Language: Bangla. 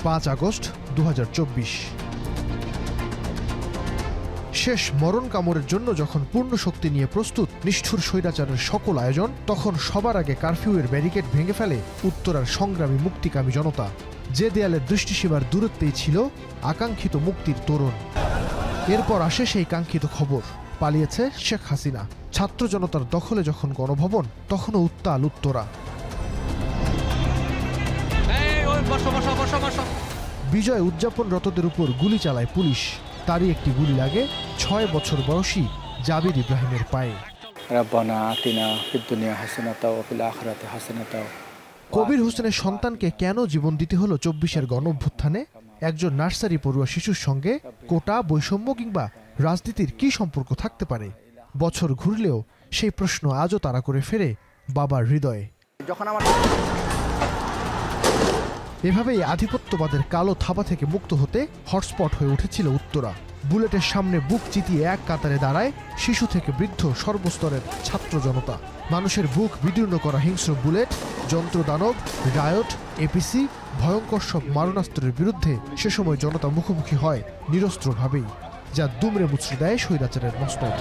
5 আগস্ট 2024। শেষ মরণ কামড়ের জন্য যখন পূর্ণ শক্তি নিয়ে প্রস্তুত নিষ্ঠুর স্বৈরাচারের সকল আয়োজন, তখন সবার আগে কারফিউয়ের ব্যারিকেড ভেঙে ফেলে উত্তরার সংগ্রামী মুক্তিকামী জনতা। যে দেয়ালের দৃষ্টিসীমার দূরত্বেই ছিল আকাঙ্ক্ষিত মুক্তির তোরণ। এরপর আসে সেই কাঙ্ক্ষিত খবর, পালিয়েছে শেখ হাসিনা। ছাত্র জনতার দখলে যখন গণভবন, তখনও উত্তাল উত্তরা। বিজয় উদযাপনরতদের উপর গুলি চালায় পুলিশ। তারই একটি গুলি লাগে 6 বছর বয়সী জাবির ইব্রাহিমের পায়ে। কবির হোসেনের সন্তানকে কেন জীবন দিতে হলো 24-এর গণঅভ্যুত্থানে? একজন নার্সারি পড়ুয়া শিশুর সঙ্গে কোটা, বৈষম্য কিংবা রাজনীতির কি সম্পর্ক থাকতে পারে? বছর ঘুরলেও সেই প্রশ্ন আজও তাড়া করে ফেরে বাবার হৃদয়ে। এভাবেই আধিপত্যবাদের কালো থাবা থেকে মুক্ত হতে হটস্পট হয়ে উঠেছিল উত্তরা। বুলেটের সামনে বুক চিতিয়ে এক কাতারে দাঁড়ায় শিশু থেকে বৃদ্ধ সর্বস্তরের ছাত্র জনতা। মানুষের বুক বিদীর্ণ করা হিংস্র বুলেট, যন্ত্রদানব, রায়ট, এপিসি, ভয়ঙ্কর সব মারণাস্ত্রের বিরুদ্ধে সে সময় জনতা মুখোমুখি হয় নিরস্ত্রভাবেই, যা দুমড়ে মুচড়ে দেয় স্বৈরাচারের মসনদ।